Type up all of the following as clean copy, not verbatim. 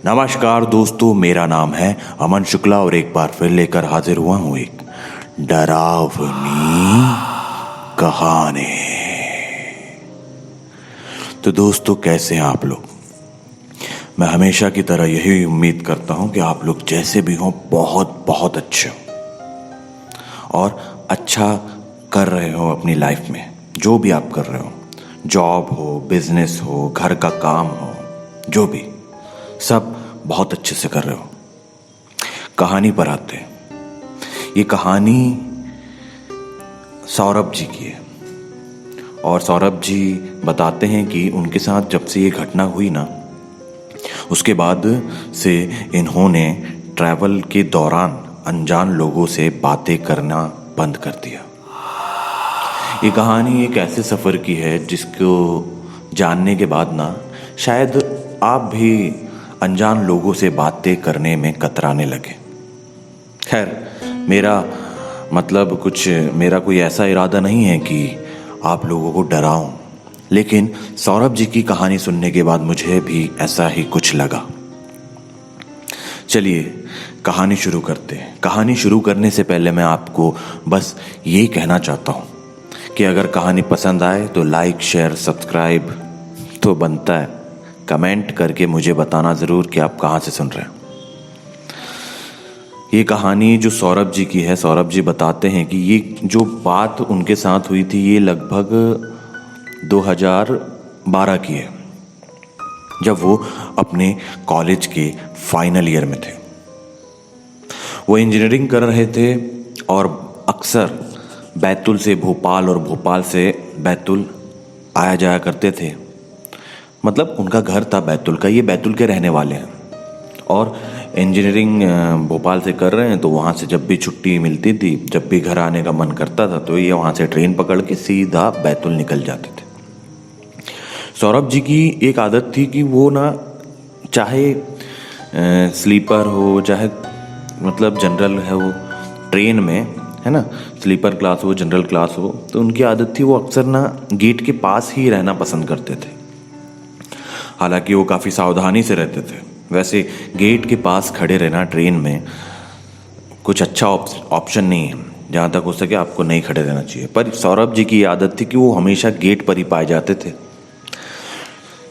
नमस्कार दोस्तों, मेरा नाम है अमन शुक्ला और एक बार फिर लेकर हाजिर हुआ हूँ एक डरावनी कहानी। तो दोस्तों, कैसे हैं आप लोग? मैं हमेशा की तरह यही उम्मीद करता हूँ कि आप लोग जैसे भी हों बहुत बहुत अच्छे हो और अच्छा कर रहे हो अपनी लाइफ में। जो भी आप कर रहे हो, जॉब हो, बिजनेस हो, घर का काम हो, जो भी, सब बहुत अच्छे से कर रहे हो। कहानी पर आते हैं। ये कहानी सौरभ जी की है और सौरभ जी बताते हैं कि उनके साथ जब से ये घटना हुई ना, उसके बाद से इन्होंने ट्रैवल के दौरान अनजान लोगों से बातें करना बंद कर दिया। ये कहानी एक ऐसे सफ़र की है जिसको जानने के बाद ना शायद आप भी अनजान लोगों से बातें करने में कतराने लगे। खैर, मेरा कोई ऐसा इरादा नहीं है कि आप लोगों को डराऊं, लेकिन सौरभ जी की कहानी सुनने के बाद मुझे भी ऐसा ही कुछ लगा। चलिए कहानी शुरू करते हैं। कहानी शुरू करने से पहले मैं आपको बस ये कहना चाहता हूँ कि अगर कहानी पसंद आए तो लाइक, शेयर, सब्सक्राइब तो बनता है। कमेंट करके मुझे बताना ज़रूर कि आप कहाँ से सुन रहे हैं। ये कहानी जो सौरभ जी की है, सौरभ जी बताते हैं कि ये जो बात उनके साथ हुई थी ये लगभग 2012 की है, जब वो अपने कॉलेज के फाइनल ईयर में थे। वो इंजीनियरिंग कर रहे थे और अक्सर बैतूल से भोपाल और भोपाल से बैतूल आया जाया करते थे। मतलब उनका घर था बैतूल का, ये बैतूल के रहने वाले हैं और इंजीनियरिंग भोपाल से कर रहे हैं। तो वहाँ से जब भी छुट्टी मिलती थी, जब भी घर आने का मन करता था, तो ये वहाँ से ट्रेन पकड़ के सीधा बैतूल निकल जाते थे। सौरभ जी की एक आदत थी कि वो ना, चाहे स्लीपर हो, चाहे मतलब जनरल है, वो ट्रेन में है ना, स्लीपर क्लास हो, जनरल क्लास हो, तो उनकी आदत थी वो अक्सर ना गेट के पास ही रहना पसंद करते थे। हालांकि वो काफ़ी सावधानी से रहते थे। वैसे गेट के पास खड़े रहना ट्रेन में कुछ अच्छा ऑप्शन नहीं है। जहाँ तक हो सके आपको नहीं खड़े रहना चाहिए, पर सौरभ जी की आदत थी कि वो हमेशा गेट पर ही पाए जाते थे।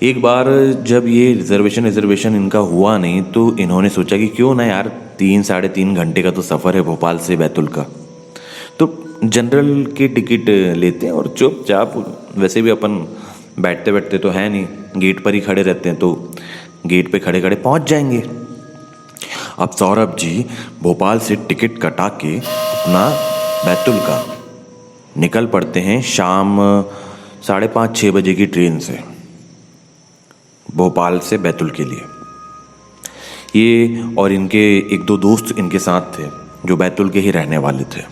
एक बार जब ये रिजर्वेशन इनका हुआ नहीं, तो इन्होंने सोचा कि क्यों ना यार, 3-3.5 घंटे का तो सफ़र है भोपाल से बैतूल का, तो जनरल की टिकट लेते हैं और चुपचाप, वैसे भी अपन बैठते बैठते तो है नहीं, गेट पर ही खड़े रहते हैं, तो गेट पे खड़े खड़े पहुंच जाएंगे। अब सौरभ जी भोपाल से टिकट कटा के अपना बैतूल का निकल पड़ते हैं शाम 5:30-6 बजे की ट्रेन से भोपाल से बैतूल के लिए। ये और इनके 1-2 दोस्त इनके साथ थे जो बैतूल के ही रहने वाले थे।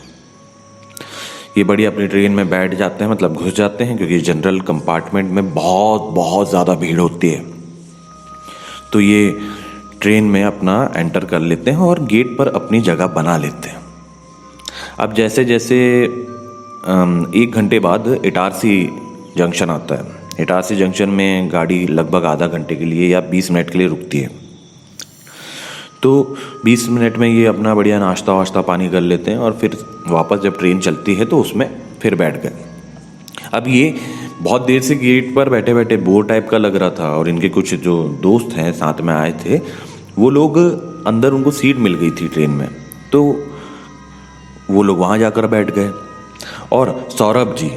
ये बड़ी अपनी ट्रेन में बैठ जाते हैं, मतलब घुस जाते हैं, क्योंकि जनरल कंपार्टमेंट में बहुत बहुत ज़्यादा भीड़ होती है। तो ये ट्रेन में अपना एंटर कर लेते हैं और गेट पर अपनी जगह बना लेते हैं। अब जैसे जैसे 1 घंटे बाद इटारसी जंक्शन आता है। इटारसी जंक्शन में गाड़ी लगभग आधा घंटे के लिए या 20 मिनट के लिए रुकती है। तो 20 मिनट में ये अपना बढ़िया नाश्ता वाश्ता पानी कर लेते हैं और फिर वापस जब ट्रेन चलती है तो उसमें फिर बैठ गए। अब ये बहुत देर से गेट पर बैठे बैठे बोर टाइप का लग रहा था और इनके कुछ जो दोस्त हैं साथ में आए थे, वो लोग अंदर, उनको सीट मिल गई थी ट्रेन में, तो वो लोग वहाँ जाकर बैठ गए। और सौरभ जी,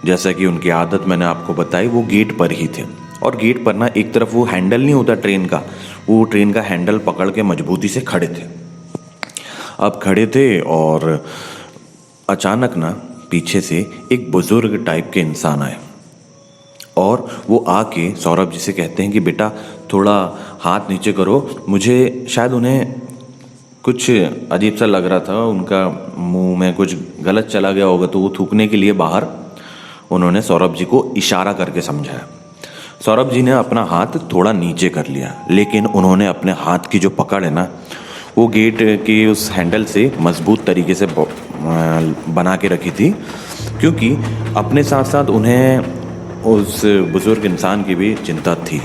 जैसा कि उनकी आदत मैंने आपको बताई, वो गेट पर ही थे। और गेट पर ना एक तरफ वो हैंडल नहीं होता ट्रेन का, वो ट्रेन का हैंडल पकड़ के मजबूती से खड़े थे। अब खड़े थे और अचानक ना पीछे से एक बुजुर्ग टाइप के इंसान आए और वो आके सौरभ जी से कहते हैं कि बेटा थोड़ा हाथ नीचे करो। मुझे शायद उन्हें कुछ अजीब सा लग रहा था, उनका मुंह में कुछ गलत चला गया होगा, तो वो थूकने के लिए बाहर उन्होंने सौरभ जी को इशारा करके समझाया। सौरभ जी ने अपना हाथ थोड़ा नीचे कर लिया, लेकिन उन्होंने अपने हाथ की जो पकड़ है ना, वो गेट के उस हैंडल से मजबूत तरीके से बना के रखी थी, क्योंकि अपने साथ साथ उन्हें उस बुजुर्ग इंसान की भी चिंता थी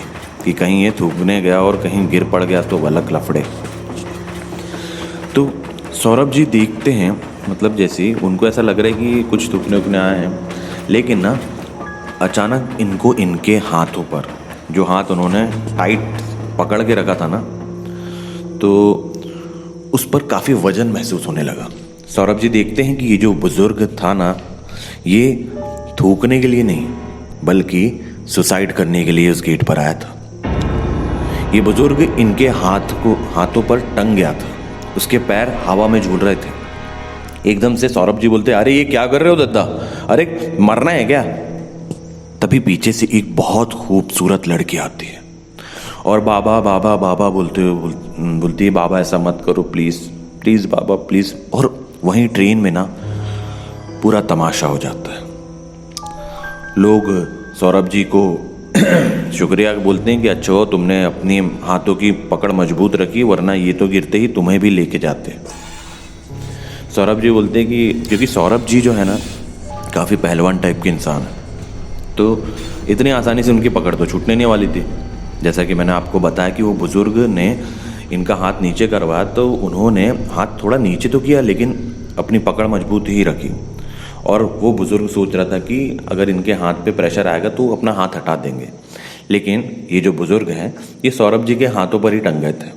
कि कहीं ये थूकने गया और कहीं गिर पड़ गया तो अलग लफड़े। तो सौरभ जी देखते हैं, मतलब जैसे ही उनको ऐसा लग रहा है कि कुछ थूकने उकने आए हैं, लेकिन ना अचानक इनको इनके हाथों पर, जो हाथ उन्होंने टाइट पकड़ के रखा था ना, तो उस पर काफ़ी वजन महसूस होने लगा। सौरभ जी देखते हैं कि ये जो बुजुर्ग था ना, ये थूकने के लिए नहीं बल्कि सुसाइड करने के लिए उस गेट पर आया था। ये बुजुर्ग इनके हाथों पर टंग गया था, उसके पैर हवा में झूल रहे थे। एकदम से सौरभ जी बोलते, अरे ये क्या कर रहे हो दद्दा, अरे मरना है क्या? तभी पीछे से एक बहुत खूबसूरत लड़की आती है और बाबा बाबा बाबा बोलती है, बाबा ऐसा मत करो प्लीज प्लीज बाबा प्लीज। और वहीं ट्रेन में ना पूरा तमाशा हो जाता है। लोग सौरभ जी को शुक्रिया बोलते हैं कि अच्छा हो तुमने अपनी हाथों की पकड़ मजबूत रखी, वरना ये तो गिरते ही तुम्हें भी लेके जाते। सौरभ जी बोलते हैं कि क्योंकि सौरभ जी जो है ना काफ़ी पहलवान टाइप के इंसान है, तो इतनी आसानी से उनकी पकड़ तो छूटने नहीं वाली थी। जैसा कि मैंने आपको बताया कि वो बुज़ुर्ग ने इनका हाथ नीचे करवाया, तो उन्होंने हाथ थोड़ा नीचे तो किया लेकिन अपनी पकड़ मजबूत ही रखी। और वो बुज़ुर्ग सोच रहा था कि अगर इनके हाथ पे प्रेशर आएगा तो अपना हाथ हटा देंगे, लेकिन ये जो बुज़ुर्ग हैं ये सौरभ जी के हाथों पर ही टंग गए थे।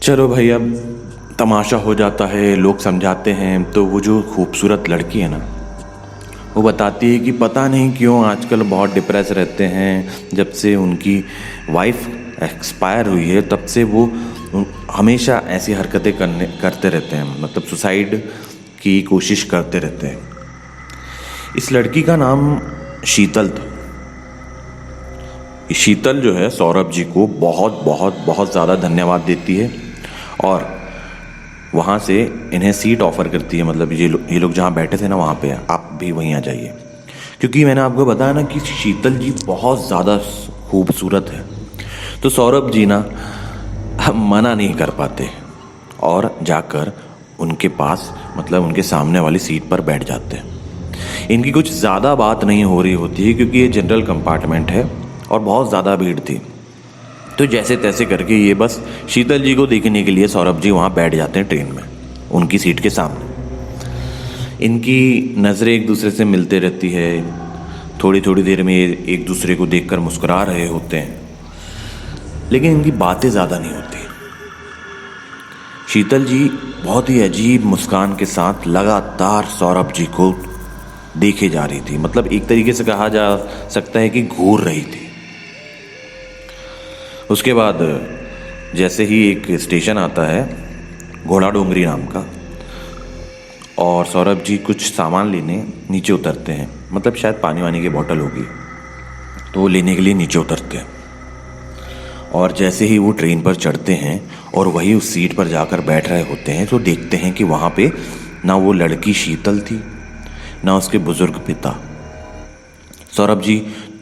चलो भाई, अब तमाशा हो जाता है, लोग समझाते हैं। तो वो जो खूबसूरत लड़की है ना, वो बताती है कि पता नहीं क्यों आजकल बहुत डिप्रेस रहते हैं। जब से उनकी वाइफ एक्सपायर हुई है तब से वो हमेशा ऐसी हरकतें करते रहते हैं, मतलब सुसाइड की कोशिश करते रहते हैं। इस लड़की का नाम शीतल था। शीतल जो है सौरभ जी को बहुत बहुत बहुत ज़्यादा धन्यवाद देती है और वहाँ से इन्हें सीट ऑफर करती है, मतलब ये लोग जहाँ बैठे थे ना वहाँ पे आप भी वहीं आ जाइए। क्योंकि मैंने आपको बताया ना कि शीतल जी बहुत ज़्यादा खूबसूरत है, तो सौरभ जी ना मना नहीं कर पाते और जाकर उनके पास, मतलब उनके सामने वाली सीट पर बैठ जाते हैं। इनकी कुछ ज़्यादा बात नहीं हो रही होती है क्योंकि ये जनरल कंपार्टमेंट है और बहुत ज़्यादा भीड़ थी। तो जैसे तैसे करके ये बस शीतल जी को देखने के लिए सौरभ जी वहाँ बैठ जाते हैं ट्रेन में, उनकी सीट के सामने। इनकी नज़रें एक दूसरे से मिलते रहती है, थोड़ी थोड़ी देर में ये एक दूसरे को देखकर मुस्कुरा रहे होते हैं, लेकिन इनकी बातें ज़्यादा नहीं होती। शीतल जी बहुत ही अजीब मुस्कान के साथ लगातार सौरभ जी को देखे जा रही थी, मतलब एक तरीके से कहा जा सकता है कि घूर रही थी। उसके बाद जैसे ही एक स्टेशन आता है घोड़ा डोंगरी नाम का, और सौरभ जी कुछ सामान लेने नीचे उतरते हैं, मतलब शायद पानी वानी की बोतल होगी, तो वो लेने के लिए नीचे उतरते हैं। और जैसे ही वो ट्रेन पर चढ़ते हैं और वही उस सीट पर जाकर बैठ रहे होते हैं, तो देखते हैं कि वहाँ पे ना वो लड़की शीतल थी ना उसके बुजुर्ग पिता। सौरभ जी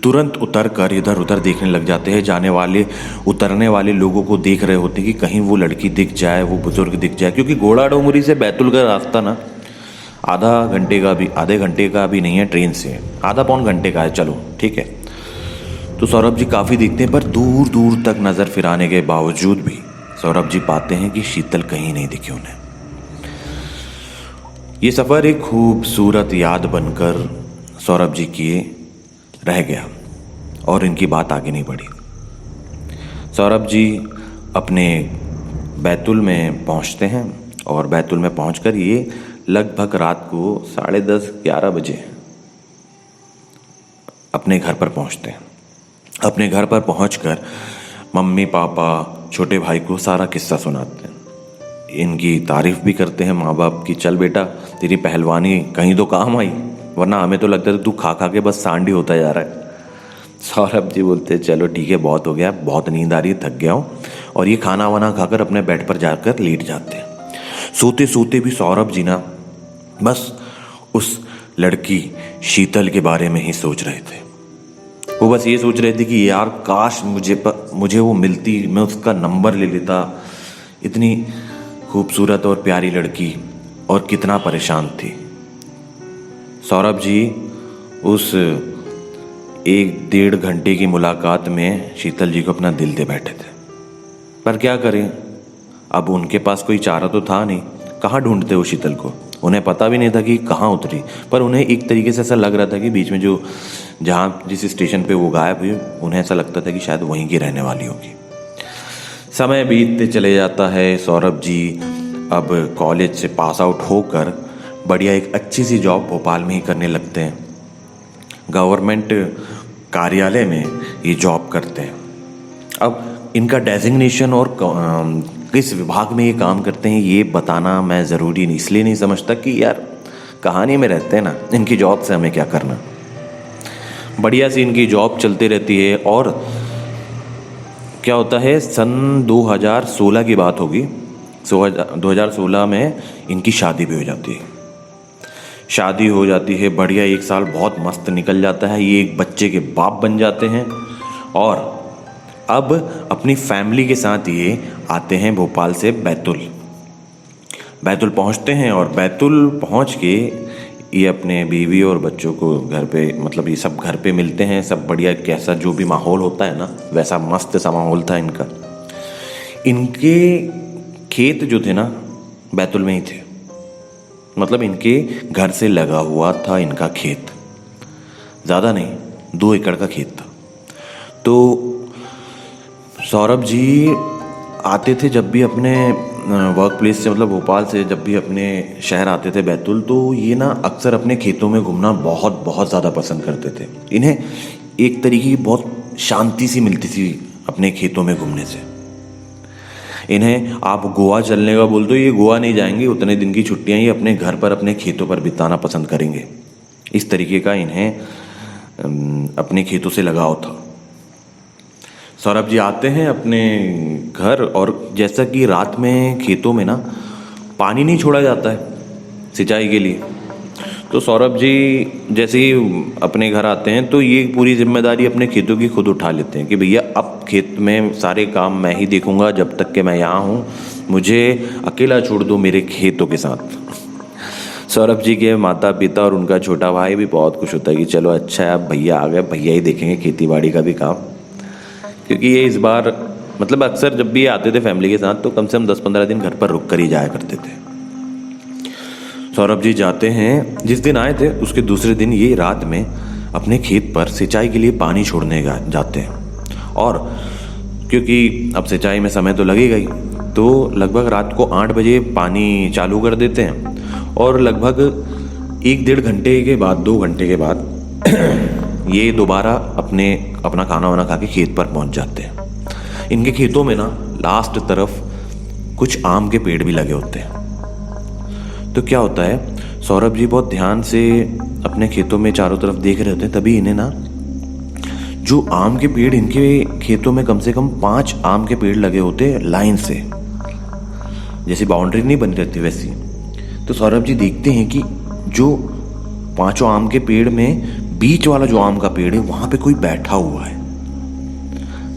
तुरंत उतर कर इधर उधर देखने लग जाते हैं, जाने वाले उतरने वाले लोगों को देख रहे होते हैं कि कहीं वो लड़की दिख जाए, वो बुजुर्ग दिख जाए। क्योंकि घोड़ा डोंगरी से बैतूल का रास्ता ना आधे घंटे का भी नहीं है, ट्रेन से आधा पौन घंटे का है, चलो ठीक है। तो सौरभ जी काफ़ी देखते हैं, पर दूर दूर तक नज़र फिराने के बावजूद भी सौरभ जी पाते हैं कि शीतल कहीं नहीं दिखी उन्हें। ये सफ़र एक खूबसूरत याद बनकर सौरभ जी किए रह गया और इनकी बात आगे नहीं बढ़ी। सौरभ जी अपने बैतूल में पहुंचते हैं और बैतूल में पहुंचकर ये लगभग रात को 10:30-11 बजे अपने घर पर पहुंचते हैं। अपने घर पर पहुंचकर मम्मी पापा छोटे भाई को सारा किस्सा सुनाते हैं, इनकी तारीफ भी करते हैं माँ बाप की। चल बेटा तेरी पहलवानी कहीं तो काम आई, वरना हमें तो लगता था तू खा खा के बस सांडी होता जा रहा है। सौरभ जी बोलते हैं चलो ठीक है, बहुत हो गया, बहुत नींद आ रही है, थक गया हूँ। और ये खाना वाना खाकर अपने बेड पर जाकर लेट जाते हैं। सोते सोते भी सौरभ जी ना बस उस लड़की शीतल के बारे में ही सोच रहे थे। वो बस ये सोच रहे थे कि यार काश मुझे वो मिलती, मैं उसका नंबर ले लेता। इतनी खूबसूरत और प्यारी लड़की, और कितना परेशान थी। सौरभ जी उस एक 1.5 घंटे की मुलाकात में शीतल जी को अपना दिल दे बैठे थे। पर क्या करें, अब उनके पास कोई चारा तो था नहीं, कहाँ ढूंढते वो शीतल को। उन्हें पता भी नहीं था कि कहाँ उतरी, पर उन्हें एक तरीके से ऐसा लग रहा था कि बीच में जो जहाँ जिस स्टेशन पे वो गायब हुई, उन्हें ऐसा लगता था कि शायद वहीं की रहने वाली होगी। समय बीतते चले जाता है। सौरभ जी अब कॉलेज से पास आउट होकर बढ़िया एक अच्छी सी जॉब भोपाल में ही करने लगते हैं। गवर्नमेंट कार्यालय में ये जॉब करते हैं। अब इनका डेजिग्नेशन और किस विभाग में ये काम करते हैं ये बताना मैं ज़रूरी नहीं इसलिए नहीं समझता कि यार कहानी में रहते हैं ना, इनकी जॉब से हमें क्या करना। बढ़िया सी इनकी जॉब चलती रहती है। और क्या होता है, सन 2016 की बात होगी। 2016 में इनकी शादी भी हो जाती है। शादी हो जाती है, बढ़िया 1 साल बहुत मस्त निकल जाता है। ये एक बच्चे के बाप बन जाते हैं और अब अपनी फैमिली के साथ ये आते हैं भोपाल से बैतूल पहुंचते हैं। और बैतूल पहुंच के ये अपने बीवी और बच्चों को घर पे, मतलब ये सब घर पे मिलते हैं। सब बढ़िया, कैसा जो भी माहौल होता है ना, वैसा मस्त सा माहौल था इनका। इनके खेत जो थे ना बैतूल में ही थे, मतलब इनके घर से लगा हुआ था इनका खेत। ज़्यादा नहीं, 2 एकड़ का खेत था। तो सौरभ जी आते थे जब भी अपने वर्क प्लेस से, मतलब भोपाल से जब भी अपने शहर आते थे बैतूल, तो ये ना अक्सर अपने खेतों में घूमना बहुत बहुत ज़्यादा पसंद करते थे। इन्हें एक तरीके की बहुत शांति सी मिलती थी अपने खेतों में घूमने से। इन्हें आप गोवा चलने का बोल दो, ये गोवा नहीं जाएंगे। उतने दिन की छुट्टियां ये अपने घर पर, अपने खेतों पर बिताना पसंद करेंगे। इस तरीके का इन्हें अपने खेतों से लगाव था। सौरभ जी आते हैं अपने घर और जैसा कि रात में खेतों में ना पानी नहीं छोड़ा जाता है सिंचाई के लिए, तो सौरभ जी जैसे ही अपने घर आते हैं तो ये पूरी जिम्मेदारी अपने खेतों की खुद उठा लेते हैं कि भैया अब खेत में सारे काम मैं ही देखूंगा, जब तक कि मैं यहाँ हूँ मुझे अकेला छोड़ दो मेरे खेतों के साथ। सौरभ जी के माता पिता और उनका छोटा भाई भी बहुत खुश होता है कि चलो अच्छा है, अब भैया आ गए, भैया ही देखेंगे खेती बाड़ी का भी काम। क्योंकि ये इस बार, मतलब अक्सर जब भी ये आते थे फैमिली के साथ तो कम से कम 10-15 दिन घर पर रुक कर ही जाया करते थे। सौरभ जी जाते हैं, जिस दिन आए थे उसके दूसरे दिन ये रात में अपने खेत पर सिंचाई के लिए पानी छोड़ने जाते हैं। और क्योंकि अब सिंचाई में समय तो लगेगा ही, तो लगभग रात को 8 बजे पानी चालू कर देते हैं। और लगभग 1-1.5 घंटे के बाद, 2 घंटे के बाद ये दोबारा अपना खाना वाना खा के खेत पर पहुंच जाते हैं। इनके खेतों में ना लास्ट तरफ कुछ आम के पेड़ भी लगे होते हैं। तो क्या होता है, सौरभ जी बहुत ध्यान से अपने खेतों में चारों तरफ देख रहे होते हैं। तभी इन्हें ना जो आम के पेड़, इनके खेतों में कम से कम 5 आम के पेड़ लगे होते हैं लाइन से, जैसी बाउंड्री नहीं बनी रहती वैसी। तो सौरभ जी देखते हैं कि जो 5 आम के पेड़ में बीच वाला जो आम का पेड़ है वहां पे कोई बैठा हुआ है।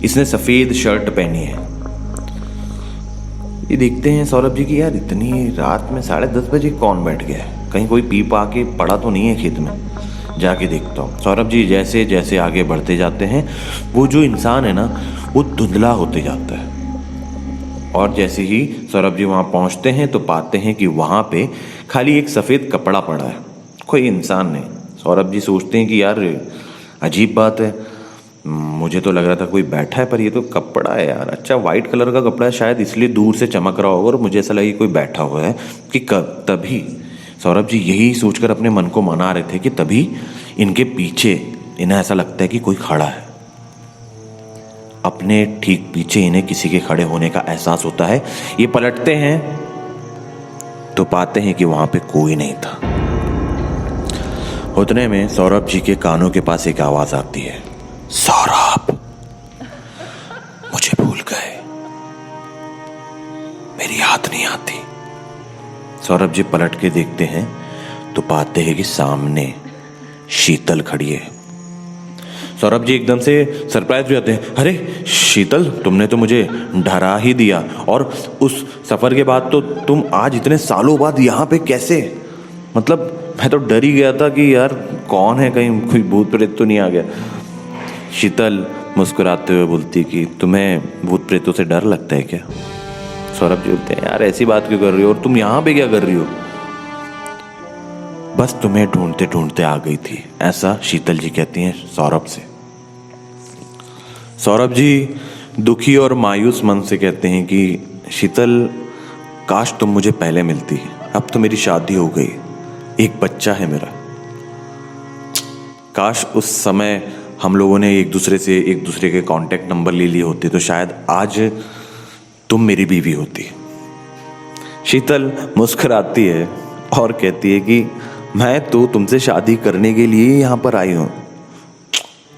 इसने सफेद शर्ट पहनी है। ये देखते हैं सौरभ जी की यार इतनी रात में 10:30 बजे कौन बैठ गया है, कहीं कोई पी पा के पड़ा तो नहीं है खेत में, जाके देखता हूँ। सौरभ जी जैसे जैसे आगे बढ़ते जाते हैं वो जो इंसान है ना वो धुंधला होते जाता है। और जैसे ही सौरभ जी वहाँ पहुँचते हैं तो पाते हैं कि वहाँ पे खाली एक सफ़ेद कपड़ा पड़ा है, कोई इंसान नहीं। सौरभ जी सोचते हैं कि यार अजीब बात है, मुझे तो लग रहा था कोई बैठा है पर ये तो कपड़ा है यार। अच्छा वाइट कलर का कपड़ा है, शायद इसलिए दूर से चमक रहा होगा और मुझे ऐसा लगा कि कोई बैठा हुआ है। कि तभी सौरभ जी यही सोचकर अपने मन को मना रहे थे कि तभी इनके पीछे इन्हें ऐसा लगता है कि कोई खड़ा है। अपने ठीक पीछे इन्हें किसी के खड़े होने का एहसास होता है। ये पलटते हैं तो पाते हैं कि वहां पे कोई नहीं था। उतने में सौरभ जी के कानों के पास एक आवाज आती है, सौरभ मुझे भूल गए, मेरी याद नहीं आती। सौरभ जी पलट के देखते हैं तो पाते हैं कि सामने शीतल खड़ी है। सौरभ जी एकदम से सरप्राइज हो जाते हैं, अरे शीतल तुमने तो मुझे डरा ही दिया, और उस सफर के बाद तो तुम आज इतने सालों बाद यहाँ पे कैसे? मतलब मैं तो डर ही गया था कि यार कौन है, कहीं कोई भूत प्रेत तो नहीं आ गया। शीतल मुस्कुराते हुए बोलती कि तुम्हें भूत प्रेतों से डर लगता है क्या? सौरभ जी बोलते हैं यार ऐसी बात क्यों कर रही हो, और तुम यहाँ पे क्या कर रही हो? बस तुम्हें ढूंढते ढूंढते आ गई थी, ऐसा शीतल जी कहती हैं सौरभ से। सौरभ जी दुखी और मायूस मन से कहते हैं कि शीतल, काश तुम मुझे पहले मिलती, अब तो मेरी शादी हो गई, एक बच्चा है मेरा। काश उस समय हम लोगों ने एक दूसरे के कांटेक्ट नंबर ले लिए होते तो शायद आज तुम मेरी बीवी होती। शीतल मुस्कुराती है और कहती है कि मैं तो तुमसे शादी करने के लिए यहाँ पर आई हूँ,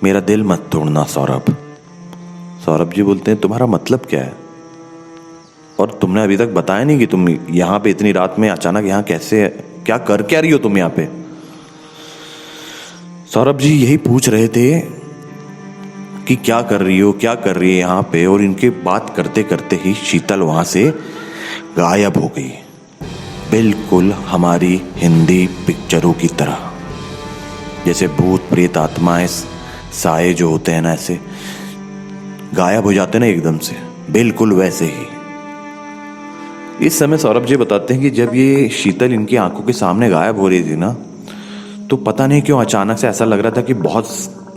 मेरा दिल मत तोड़ना सौरभ। सौरभ जी बोलते हैं तुम्हारा मतलब क्या है, और तुमने अभी तक बताया नहीं कि तुम यहाँ पे इतनी रात में अचानक यहाँ कैसे, क्या कर क्या रही हो तुम यहाँ पे? सौरभ जी यही पूछ रहे थे कि क्या कर रही हो, क्या कर रही है यहाँ पे, और इनके बात करते करते ही शीतल वहां से गायब हो गई, बिल्कुल हमारी हिंदी पिक्चरों की तरह। जैसे भूत प्रेत आत्माएं साए जो होते हैं ना, ऐसे गायब हो जाते हैं ना एकदम से, बिल्कुल वैसे ही। इस समय सौरभ जी बताते हैं कि जब ये शीतल इनकी आंखों के सामने गायब हो रही थी ना, तो पता नहीं क्यों अचानक से ऐसा लग रहा था कि बहुत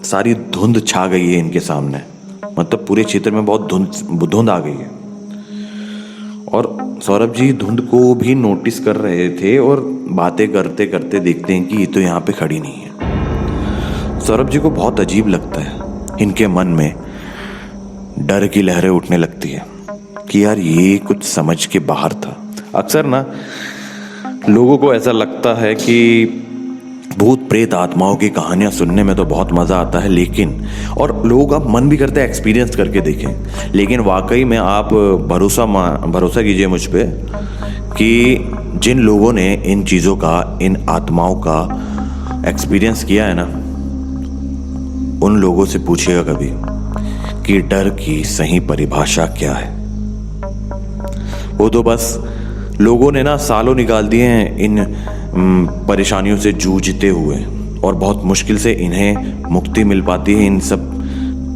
सारी धुंध छा गई है इनके सामने, मतलब पूरे क्षेत्र में बहुत धुंध आ गई है। और सौरभ जी धुंध को भी नोटिस कर रहे थे और बातें करते करते देखते हैं कि ये तो यहाँ पे खड़ी नहीं है। सौरभ जी को बहुत अजीब लगता है, इनके मन में डर की लहरें उठने लगती है कि यार ये कुछ समझ के बाहर था। अक्सर ना लोगों को ऐसा लगता है कि भूत प्रेत आत्माओं की कहानियां सुनने में तो बहुत मजा आता है, लेकिन और लोग अब मन भी करते हैं एक्सपीरियंस करके देखें, लेकिन वाकई में आप भरोसा कीजिए मुझ पे कि जिन लोगों ने इन चीज़ों का, इन आत्माओं का एक्सपीरियंस किया है ना, उन लोगों से पूछिएगा कभी कि डर की सही परिभाषा क्या है। वो तो बस लोगों ने ना सालों निकाल दिए हैं इन परेशानियों से जूझते हुए, और बहुत मुश्किल से इन्हें मुक्ति मिल पाती है इन सब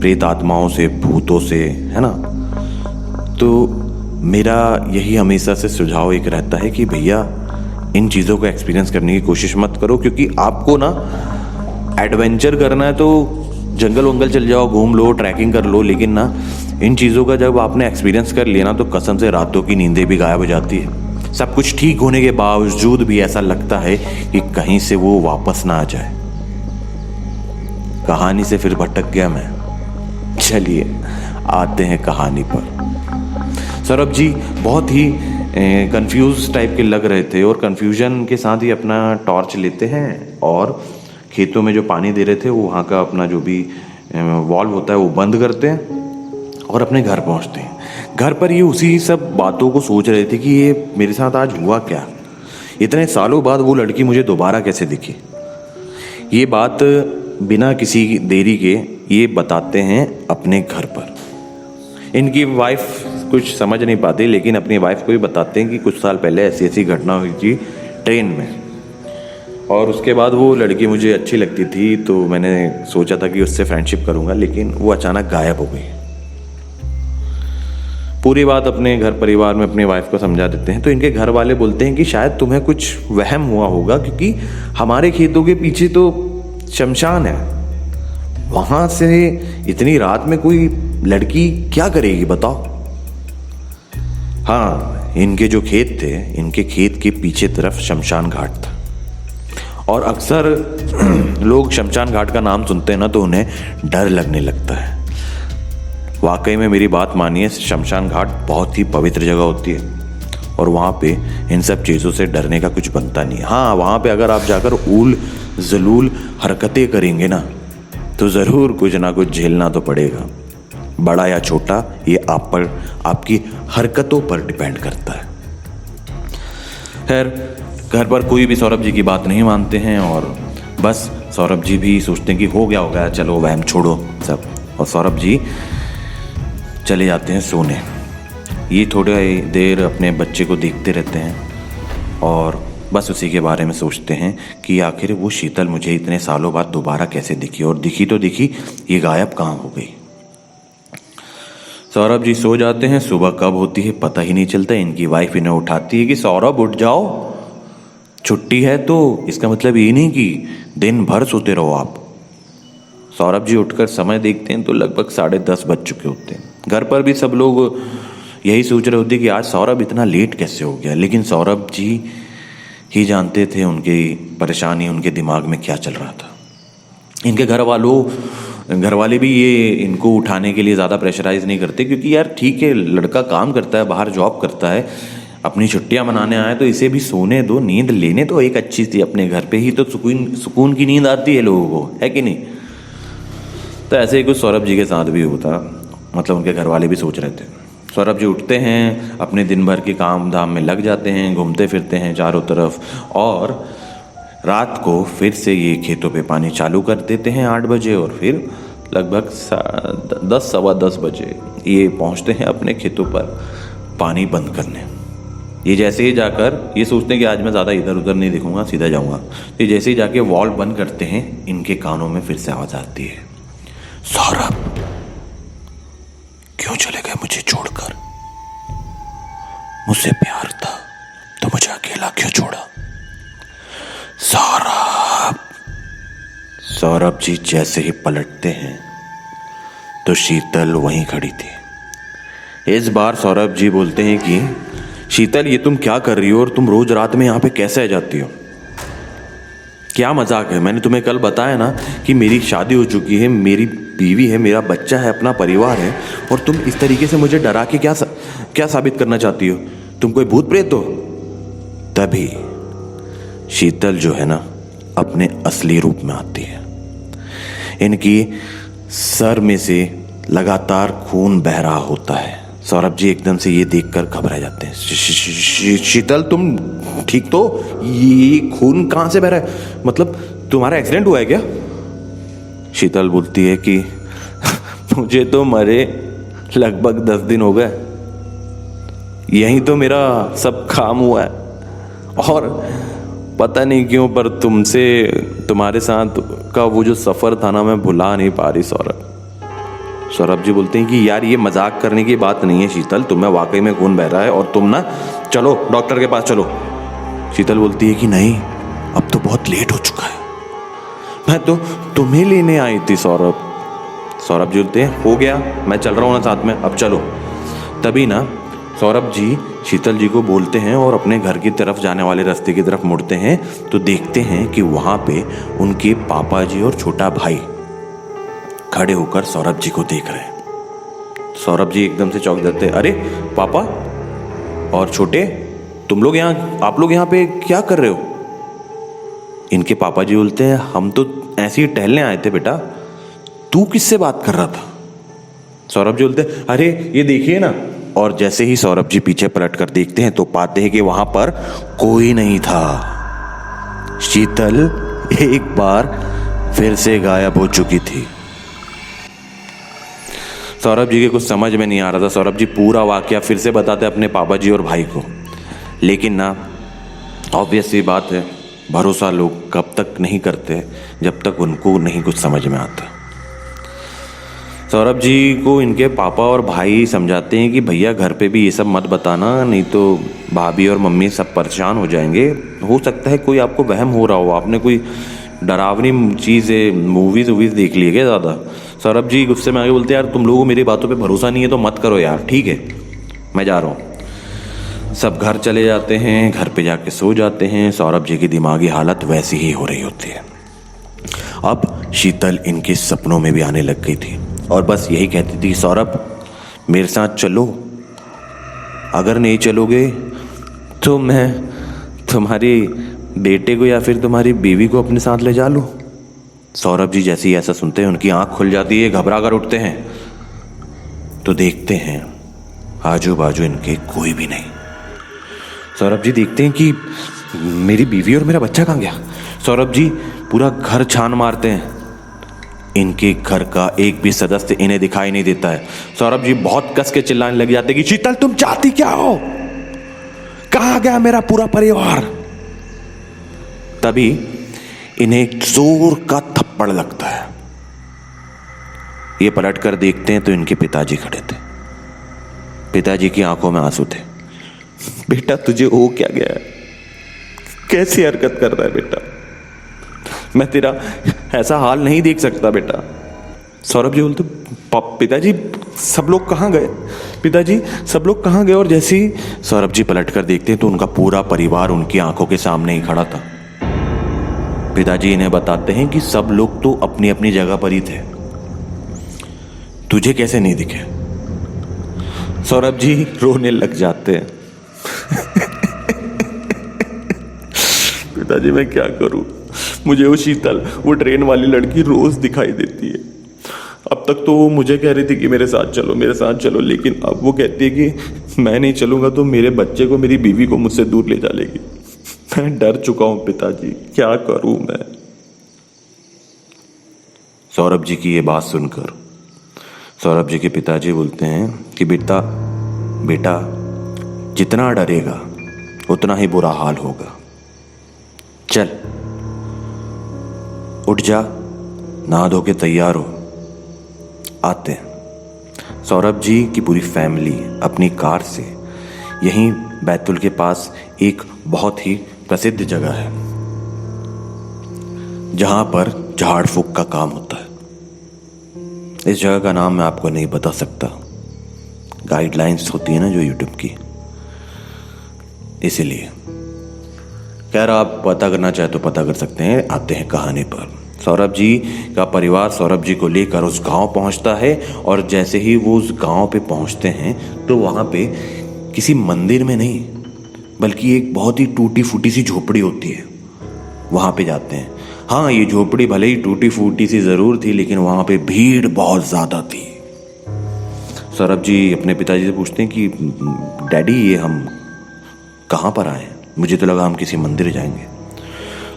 प्रेत आत्माओं से, भूतों से, है ना। तो मेरा यही हमेशा से सुझाव एक रहता है कि भैया इन चीज़ों को एक्सपीरियंस करने की कोशिश मत करो, क्योंकि आपको ना एडवेंचर करना है तो जंगल वंगल चल जाओ, घूम लो, ट्रैकिंग कर लो, लेकिन ना इन चीज़ों का जब आपने एक्सपीरियंस कर लिया ना, तो कसम से रातों की नींदें भी गायब हो जाती है। सब कुछ ठीक होने के बावजूद भी ऐसा लगता है कि कहीं से वो वापस ना आ जाए। कहानी से फिर भटक गया मैं, चलिए आते हैं कहानी पर। सौरभ जी बहुत ही कंफ्यूज टाइप के लग रहे थे, और कंफ्यूजन के साथ ही अपना टॉर्च लेते हैं और खेतों में जो पानी दे रहे थे वो वहाँ का अपना जो भी वॉल्व होता है वो बंद करते हैं और अपने घर पहुँचते हैं। घर पर ये उसी सब बातों को सोच रहे थे कि ये मेरे साथ आज हुआ क्या, इतने सालों बाद वो लड़की मुझे दोबारा कैसे दिखी। ये बात बिना किसी देरी के ये बताते हैं अपने घर पर। इनकी वाइफ कुछ समझ नहीं पाती, लेकिन अपनी वाइफ को भी बताते हैं कि कुछ साल पहले ऐसी ऐसी घटना हुई थी ट्रेन में, और उसके बाद वो लड़की मुझे अच्छी लगती थी, तो मैंने सोचा था कि उससे फ्रेंडशिप करूँगा, लेकिन वो अचानक गायब हो गई। पूरी बात अपने घर परिवार में अपनी वाइफ को समझा देते हैं, तो इनके घर वाले बोलते हैं कि शायद तुम्हें कुछ वहम हुआ होगा, क्योंकि हमारे खेतों के पीछे तो शमशान है, वहां से इतनी रात में कोई लड़की क्या करेगी बताओ। हाँ, इनके जो खेत थे, इनके खेत के पीछे तरफ शमशान घाट था, और अक्सर लोग शमशान घाट का नाम सुनते हैं ना तो उन्हें डर लगने लगता है। वाकई में मेरी बात मानिए, शमशान घाट बहुत ही पवित्र जगह होती है, और वहाँ पे इन सब चीज़ों से डरने का कुछ बनता नहीं है। हाँ, वहाँ पे अगर आप जाकर ऊल जलूल हरकतें करेंगे ना, तो ज़रूर कुछ ना कुछ झेलना तो पड़ेगा, बड़ा या छोटा, ये आप पर, आपकी हरकतों पर डिपेंड करता है। खैर, घर पर कोई भी सौरभ जी की बात नहीं मानते हैं, और बस सौरभ जी भी सोचते हैं कि हो गया, चलो वहम छोड़ो सब, और सौरभ जी चले जाते हैं सोने। ये थोड़ी देर अपने बच्चे को देखते रहते हैं और बस उसी के बारे में सोचते हैं कि आखिर वो शीतल मुझे इतने सालों बाद दोबारा कैसे दिखी, और दिखी तो दिखी, ये गायब कहाँ हो गई। सौरभ जी सो जाते हैं। सुबह कब होती है पता ही नहीं चलता। इनकी वाइफ इन्हें उठाती है कि सौरभ उठ जाओ, छुट्टी है। तो इसका मतलब ये नहीं कि दिन भर सोते रहो आप। सौरभ जी उठकर समय देखते हैं तो लगभग 10:30 बज चुके होते हैं। घर पर भी सब लोग यही सोच रहे होते कि आज सौरभ इतना लेट कैसे हो गया, लेकिन सौरभ जी ही जानते थे उनकी परेशानी, उनके दिमाग में क्या चल रहा था। इनके घर वाले भी ये इनको उठाने के लिए ज़्यादा प्रेशराइज नहीं करते, क्योंकि यार ठीक है, लड़का काम करता है, बाहर जॉब करता है, अपनी छुट्टियां मनाने आए तो इसे भी सोने दो, नींद लेने तो एक अच्छी सी। अपने घर पे ही तो सुकून की नींद आती है लोगों को, है कि नहीं। तो ऐसे ही कुछ सौरभ जी के साथ भी होता, मतलब उनके घर वाले भी सोच रहे थे। सौरभ जी उठते हैं, अपने दिन भर के काम धाम में लग जाते हैं, घूमते फिरते हैं चारों तरफ, और रात को फिर से ये खेतों पे पानी चालू कर देते हैं 8 बजे, और फिर लगभग 10 सवा 10 बजे ये पहुंचते हैं अपने खेतों पर पानी बंद करने। ये जैसे ही जाकर ये सोचते हैं कि आज मैं ज़्यादा इधर उधर नहीं दिखूंगा, सीधा जाऊंगा। तो जैसे ही जाके वॉल्व बंद करते हैं, इनके कानों में फिर से आवाज़ आती है, सौरभ क्यों चले गए मुझे छोड़कर? मुझसे प्यार था तो मुझे अकेला क्यों छोड़ा? सौरभ जी जैसे ही पलटते हैं तो शीतल वहीं खड़ी थी। इस बार सौरभ जी बोलते हैं कि शीतल, ये तुम क्या कर रही हो, और तुम रोज रात में यहाँ पे कैसे आ जाती हो? क्या मजाक है? मैंने तुम्हें कल बताया ना कि मेरी शादी हो चुकी है, मेरी बीवी है, मेरा बच्चा है, अपना परिवार है, और तुम इस तरीके से मुझे डरा के क्या साबित करना चाहती हो? तुम कोई भूत प्रेत हो? तभी शीतल जो है ना अपने असली रूप में आती है। इनकी सर में से लगातार खून बह रहा होता है। सौरभ जी एकदम से ये देखकर घबरा जाते हैं। शीतल, तुम ठीक तो? ये खून कहाँ से बह रहा है? मतलब तुम्हारा एक्सीडेंट हुआ है क्या? शीतल बोलती है कि मुझे तो मरे लगभग 10 दिन हो गए, यहीं तो मेरा सब काम हुआ है, और पता नहीं क्यों पर तुमसे, तुम्हारे साथ का वो जो सफ़र था ना, मैं भुला नहीं पा रही सौरभ जी बोलते हैं कि यार ये मजाक करने की बात नहीं है शीतल, तुम्हें वाकई में खून बह रहा है, और तुम ना चलो डॉक्टर के पास चलो। शीतल बोलती है कि नहीं, अब तो बहुत लेट हो चुका है, मैं तो तुम्हें लेने आई थी सौरभ जी बोलते हैं हो गया, मैं चल रहा हूँ ना साथ में, अब चलो। तभी ना सौरभ जी शीतल जी को बोलते हैं और अपने घर की तरफ जाने वाले रास्ते की तरफ मुड़ते हैं तो देखते हैं कि वहाँ पे उनके पापा जी और छोटा भाई खड़े होकर सौरभ जी को देख रहे हैं। सौरभ जी एकदम से चौंक जाते हैं, अरे पापा और छोटे, आप लोग यहाँ पे क्या कर रहे हो? इनके पापा जी बोलते हैं, हम तो ऐसे ही टहलने आए थे बेटा, तू किससे बात कर रहा था? सौरभ जी बोलते हैं, अरे ये देखिए ना। और जैसे ही सौरभ जी पीछे पलट कर देखते हैं तो पाते हैं कि वहां पर कोई नहीं था। शीतल एक बार फिर से गायब हो चुकी थी। सौरभ जी के कुछ समझ में नहीं आ रहा था। सौरभ जी पूरा वाकया फिर से बताते अपने पापा जी और भाई को, लेकिन ना ऑब्वियस सी बात है, भरोसा लोग कब तक नहीं करते जब तक उनको नहीं कुछ समझ में आता। सौरभ जी को इनके पापा और भाई समझाते हैं कि भैया घर पे भी ये सब मत बताना, नहीं तो भाभी और मम्मी सब परेशान हो जाएंगे। हो सकता है कोई आपको वहम हो रहा हो, आपने कोई डरावनी चीज़ें मूवीज़ देख ली है क्या ज़्यादा? सौरभ जी गुस्से में आगे बोलते हैं, यार तुम लोगों को मेरी बातों पे भरोसा नहीं है तो मत करो यार, ठीक है मैं जा रहा हूँ। सब घर चले जाते हैं, घर पे जाके सो जाते हैं। सौरभ जी की दिमागी हालत वैसी ही हो रही होती है। अब शीतल इनके सपनों में भी आने लग गई थी और बस यही कहती थी, सौरभ मेरे साथ चलो, अगर नहीं चलोगे तो मैं तुम्हारी बेटे को या फिर तुम्हारी बीवी को अपने साथ ले जा लूँ। सौरभ जी जैसे ही ऐसा सुनते हैं उनकी आंख खुल जाती है, घबरा कर उठते हैं तो देखते हैं आजू बाजू इनके कोई भी नहीं। सौरभ जी देखते हैं कि मेरी बीवी और मेरा बच्चा कहाँ गया। सौरभ जी पूरा घर छान मारते हैं, इनके घर का एक भी सदस्य इन्हें दिखाई नहीं देता है। सौरभ जी बहुत कस के चिल्लाने लग जाते कि शीतल तुम चाहती क्या हो, कहाँ गया मेरा पूरा परिवार? तभी इन्हें एक जोर का थप्पड़ लगता है। ये पलट कर देखते हैं तो इनके पिताजी खड़े थे। पिताजी की आंखों में आंसू थे। बेटा तुझे हो क्या गया है, कैसी हरकत कर रहा है बेटा, मैं तेरा ऐसा हाल नहीं देख सकता बेटा। सौरभ जी बोलते पिताजी सब लोग कहाँ गए, पिताजी सब लोग कहाँ गए। और जैसे ही सौरभ जी पलट कर देखते हैं तो उनका पूरा परिवार उनकी आंखों के सामने ही खड़ा था। पिताजी इन्हें बताते हैं कि सब लोग तो अपनी अपनी जगह पर ही थे, तुझे कैसे नहीं दिखे। सौरभ जी रोने लग जाते हैं। पिताजी मैं क्या करूं, मुझे वो शीतल, वो ट्रेन वाली लड़की रोज दिखाई देती है। अब तक तो वो मुझे कह रही थी कि मेरे साथ चलो मेरे साथ चलो, लेकिन अब वो कहती है कि मैं नहीं चलूंगा तो मेरे बच्चे को, मेरी बीवी को मुझसे दूर ले जाएगी। मैं डर चुका हूं पिताजी, क्या करूं मैं। सौरभ जी की ये बात सुनकर सौरभ जी के पिताजी बोलते हैं कि बेटा जितना डरेगा उतना ही बुरा हाल होगा, चल उठ जा, नहा धो के तैयार हो, आते हैं। सौरभ जी की पूरी फैमिली अपनी कार से यहीं बैतुल के पास एक बहुत ही प्रसिद्ध जगह है जहां पर झाड़ फूक का काम होता है। इस जगह का नाम मैं आपको नहीं बता सकता, गाइडलाइंस होती है ना जो यूट्यूब की, इसीलिए। खैर आप पता करना चाहे तो पता कर सकते हैं। आते हैं कहानी पर। सौरभ जी का परिवार सौरभ जी को लेकर उस गांव पहुंचता है और जैसे ही वो उस गांव पे पहुंचते हैं तो वहां पे किसी मंदिर में नहीं बल्कि एक बहुत ही टूटी फूटी सी झोपड़ी होती है, वहां पे जाते हैं। हाँ, ये झोपड़ी भले ही टूटी फूटी सी जरूर थी लेकिन वहां पे भीड़ बहुत ज्यादा थी। सौरभ जी अपने पिताजी से पूछते हैं कि डैडी ये हम कहाँ पर आए हैं, मुझे तो लगा हम किसी मंदिर जाएंगे।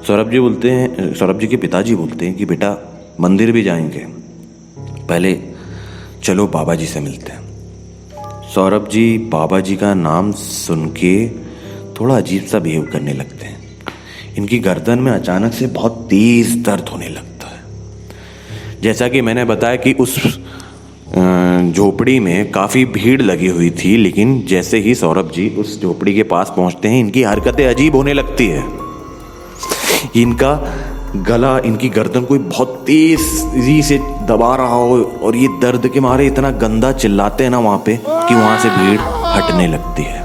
सौरभ जी के पिताजी बोलते हैं कि बेटा मंदिर भी जाएंगे, पहले चलो बाबा जी से मिलते हैं। सौरभ जी बाबा जी का नाम सुन के थोड़ा अजीब सा बिहेव करने लगते हैं। इनकी गर्दन में अचानक से बहुत तेज दर्द होने लगता है। जैसा कि मैंने बताया कि उस झोपड़ी में काफ़ी भीड़ लगी हुई थी, लेकिन जैसे ही सौरभ जी उस झोपड़ी के पास पहुंचते हैं इनकी हरकतें अजीब होने लगती है। इनका गला, इनकी गर्दन कोई बहुत तेजी से दबा रहा हो और ये दर्द के मारे इतना गंदा चिल्लाते हैं ना वहां पे कि वहां से भीड़ हटने लगती है।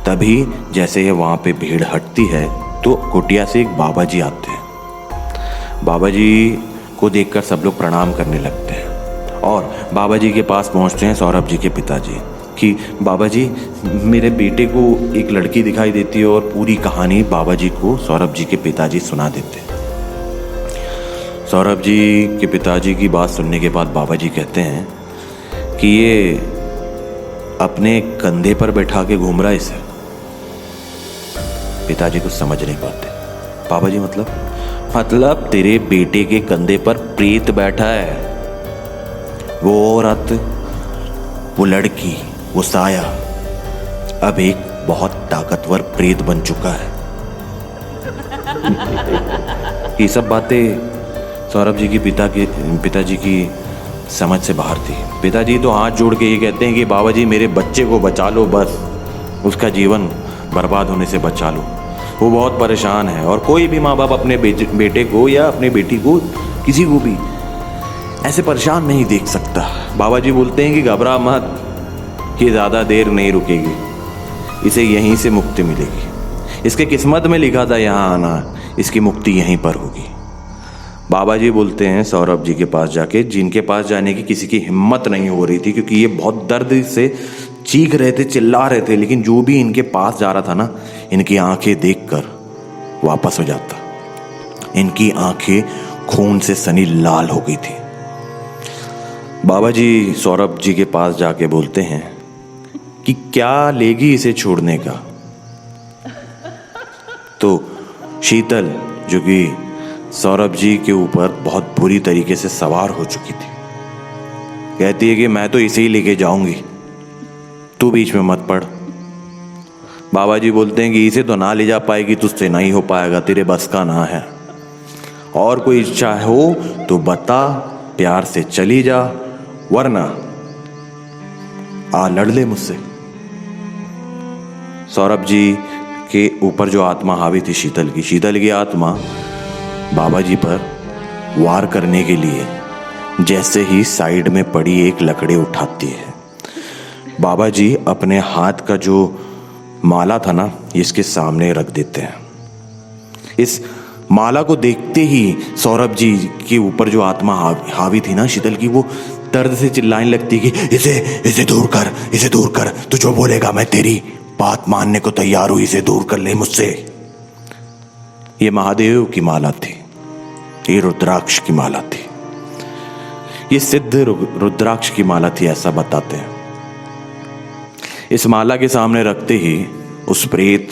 तभी जैसे ही वहां पे भीड़ हटती है तो कुटिया से एक बाबा जी आते हैं। बाबा जी को देखकर सब लोग प्रणाम करने लगते हैं और बाबा जी के पास पहुंचते हैं सौरभ जी के पिताजी कि बाबा जी मेरे बेटे को एक लड़की दिखाई देती है, और पूरी कहानी बाबा जी को सौरभ जी के पिताजी सुना देते हैं। सौरभ जी के पिताजी की बात सुनने के बाद बाबा जी कहते हैं कि ये अपने कंधे पर बैठा के घूम रहा है इसे। पिताजी कुछ समझ नहीं पाते। बाबा जी मतलब तेरे बेटे के कंधे पर प्रेत बैठा है, वो औरत, वो लड़की, वो साया अब एक बहुत ताकतवर प्रेत बन चुका है। ये सब बातें सौरभ जी की पिताजी की समझ से बाहर थी। पिताजी तो हाथ जोड़ के ये कहते हैं कि बाबा जी मेरे बच्चे को बचा लो, बस उसका जीवन बर्बाद होने से बचा लो, वो बहुत परेशान है। और कोई भी माँ बाप अपने बेटे को या अपनी बेटी को, किसी को भी ऐसे परेशान नहीं देख सकता। बाबा जी बोलते हैं कि घबरा मत, ये ज़्यादा देर नहीं रुकेगी, इसे यहीं से मुक्ति मिलेगी, इसके किस्मत में लिखा था यहाँ आना, इसकी मुक्ति यहीं पर होगी। बाबा जी बोलते हैं सौरभ जी के पास जाके, जिनके पास जाने की किसी की हिम्मत नहीं हो रही थी क्योंकि ये बहुत दर्द से चीख रहे थे, चिल्ला रहे थे, लेकिन जो भी इनके पास जा रहा था ना, इनकी आंखें देखकर वापस हो जाता। इनकी आंखें खून से सनी लाल हो गई थी। बाबा जी सौरभ जी के पास जाके बोलते हैं कि क्या लेगी इसे छोड़ने का। तो शीतल, जो कि सौरभ जी के ऊपर बहुत बुरी तरीके से सवार हो चुकी थी, कहती है कि मैं तो इसे ही लेके जाऊंगी, तू बीच में मत पड़। बाबा जी बोलते हैं कि इसे तो ना ले जा पाएगी, तुझसे नहीं हो पाएगा, तेरे बस का ना है। और कोई इच्छा हो तो बता, प्यार से चली जा, वरना आ लड़ ले मुझसे। सौरभ जी के ऊपर जो आत्मा हावी थी शीतल की आत्मा बाबा जी पर वार करने के लिए जैसे ही साइड में पड़ी एक लकड़ी उठाती है, बाबा जी अपने हाथ का जो माला था ना, इसके सामने रख देते हैं। इस माला को देखते ही सौरभ जी के ऊपर जो आत्मा हावी थी ना शीतल की, वो दर्द से चिल्लाने लगती कि इसे दूर कर, इसे दूर कर, तू जो बोलेगा मैं तेरी बात मानने को तैयार हूं, इसे दूर कर ले मुझसे। ये महादेव की माला थी, ये रुद्राक्ष की माला थी, ये सिद्ध रुद्राक्ष की माला थी, ऐसा बताते हैं। इस माला के सामने रखते ही उस प्रेत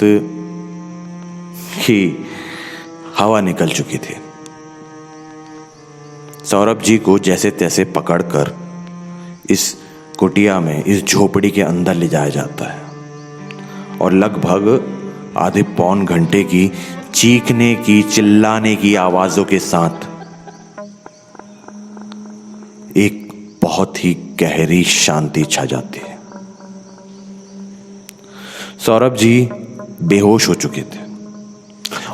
की हवा निकल चुकी थी। सौरभ जी को जैसे तैसे पकड़कर इस कुटिया में, इस झोपड़ी के अंदर ले जाया जाता है और लगभग आधे पौन घंटे की चीखने की, चिल्लाने की आवाजों के साथ एक बहुत ही गहरी शांति छा जाती है। सौरभ जी बेहोश हो चुके थे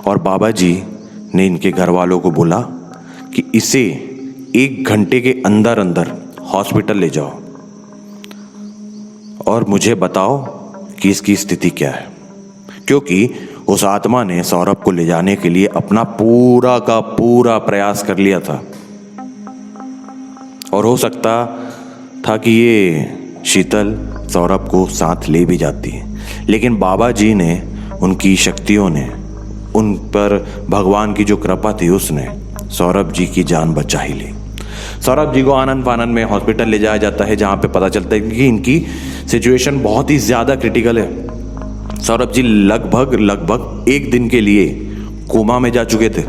और बाबा जी ने इनके घर वालों को बोला कि इसे 1 घंटे के अंदर अंदर हॉस्पिटल ले जाओ और मुझे बताओ कि इसकी स्थिति क्या है, क्योंकि उस आत्मा ने सौरभ को ले जाने के लिए अपना पूरा का पूरा प्रयास कर लिया था और हो सकता था कि ये शीतल सौरभ को साथ ले भी जाती है, लेकिन बाबा जी ने, उनकी शक्तियों ने, उन पर भगवान की जो कृपा थी, उसने सौरभ जी की जान बचा ही ली। सौरभ जी को आनंद फानंद में हॉस्पिटल ले जाया जाता है, जहां पे पता चलता है कि इनकी सिचुएशन बहुत ही ज्यादा क्रिटिकल है। सौरभ जी लगभग 1 दिन के लिए कोमा में जा चुके थे।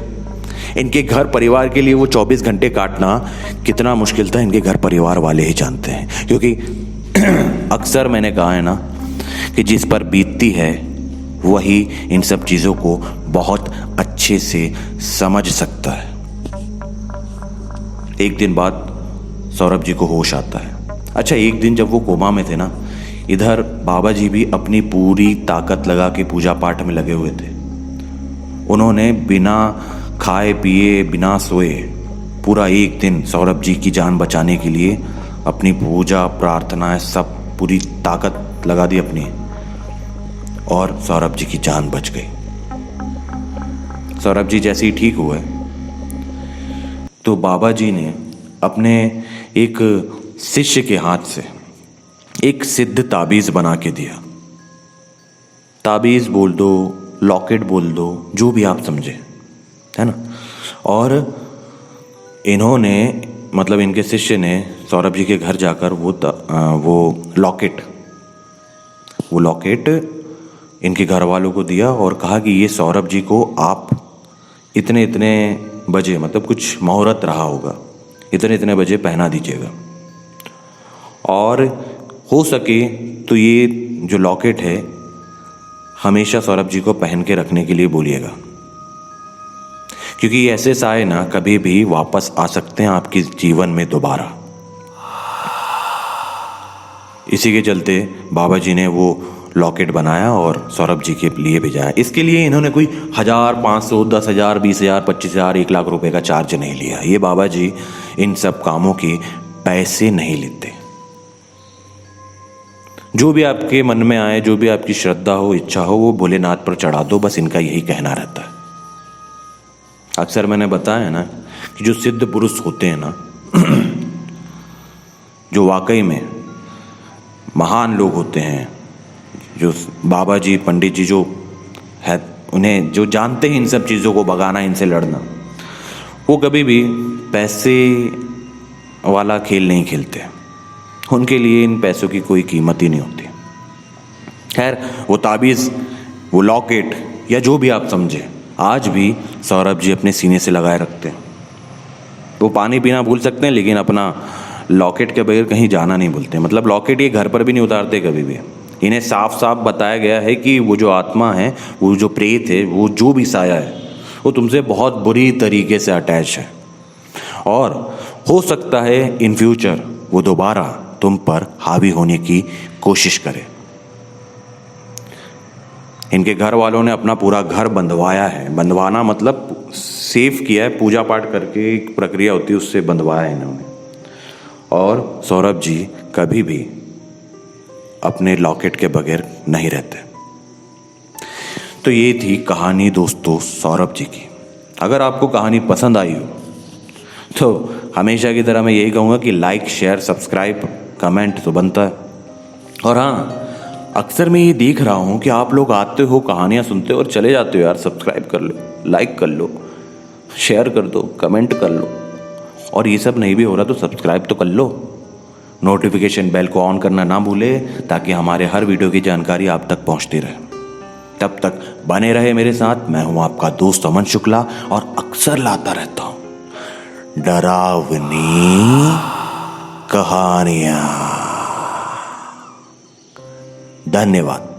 इनके घर परिवार के लिए वो 24 घंटे काटना कितना मुश्किल था, इनके घर परिवार वाले ही जानते हैं, क्योंकि अक्सर मैंने कहा है ना कि जिस पर बीतती है वही इन सब चीजों को बहुत अच्छे से समझ सकता है। 1 दिन बाद सौरभ जी को होश आता है। अच्छा, 1 दिन जब वो कोमा में थे ना, इधर बाबा जी भी अपनी पूरी ताकत लगा के पूजा पाठ में लगे हुए थे। उन्होंने बिना खाए पिए, बिना सोए पूरा 1 दिन सौरभ जी की जान बचाने के लिए अपनी पूजा प्रार्थनाएं सब पूरी ताकत लगा दी अपनी, और सौरभ जी की जान बच गई। सौरभ जी जैसे ही ठीक हुए तो बाबा जी ने अपने एक शिष्य के हाथ से एक सिद्ध ताबीज बना के दिया। ताबीज बोल दो, लॉकेट बोल दो, जो भी आप समझे, है ना। और इन्होंने, मतलब इनके शिष्य ने सौरभ जी के घर जाकर वो लॉकेट इनके घर वालों को दिया और कहा कि ये सौरभ जी को आप इतने इतने बजे, मतलब कुछ मुहूर्त रहा होगा, इतने इतने बजे पहना दीजिएगा, और हो सके तो ये जो लॉकेट है हमेशा सौरभ जी को पहन के रखने के लिए बोलिएगा, क्योंकि ऐसे साए ना कभी भी वापस आ सकते हैं आपके जीवन में दोबारा। इसी के चलते बाबा जी ने वो लॉकेट बनाया और सौरभ जी के लिए भेजा। इसके लिए इन्होंने कोई 1000, 500, 10,000, 20,000, 25,000, 1 लाख रुपए का चार्ज नहीं लिया। ये बाबा जी इन सब कामों के पैसे नहीं लेते। जो भी आपके मन में आए, जो भी आपकी श्रद्धा हो, इच्छा हो, वो भोलेनाथ पर चढ़ा दो, बस इनका यही कहना रहता है। अक्सर मैंने बताया ना कि जो सिद्ध पुरुष होते हैं ना, जो वाकई में महान लोग होते हैं, जो बाबा जी, पंडित जी जो है, उन्हें जो जानते हैं इन सब चीज़ों को भगाना, इनसे लड़ना, वो कभी भी पैसे वाला खेल नहीं खेलते। उनके लिए इन पैसों की कोई कीमत ही नहीं होती। खैर, वो ताबीज़, वो लॉकेट या जो भी आप समझे, आज भी सौरभ जी अपने सीने से लगाए रखते हैं। वो पानी पीना भूल सकते हैं, लेकिन अपना लॉकेट के बगैर कहीं जाना नहीं भूलते। मतलब लॉकेट ये घर पर भी नहीं उतारते कभी भी, इन्हें साफ साफ बताया गया है कि वो जो आत्मा है, वो जो प्रेत है, वो जो भी साया है, वो तुमसे बहुत बुरी तरीके से अटैच है और हो सकता है इन फ्यूचर वो दोबारा तुम पर हावी होने की कोशिश करे। इनके घर वालों ने अपना पूरा घर बंधवाया है, बंधवाना मतलब सेफ किया है, पूजा पाठ करके एक प्रक्रिया होती है उससे बंधवाया है इन्होंने। और सौरभ जी कभी भी अपने लॉकेट के बगैर नहीं रहते। तो ये थी कहानी दोस्तों सौरभ जी की। अगर आपको कहानी पसंद आई हो तो हमेशा की तरह मैं यही कहूँगा कि लाइक, शेयर, सब्सक्राइब, कमेंट तो बनता है। और हाँ, अक्सर मैं ये देख रहा हूँ कि आप लोग आते हो, कहानियाँ सुनते हो और चले जाते हो। यार सब्सक्राइब कर लो, लाइक कर लो, शेयर कर दो, कमेंट कर लो। और ये सब नहीं भी हो रहा तो सब्सक्राइब तो कर लो। नोटिफिकेशन बेल को ऑन करना ना भूले ताकि हमारे हर वीडियो की जानकारी आप तक पहुंचती रहे। तब तक बने रहे मेरे साथ। मैं हूं आपका दोस्त अमन शुक्ला और अक्सर लाता रहता हूं डरावनी कहानियां। धन्यवाद।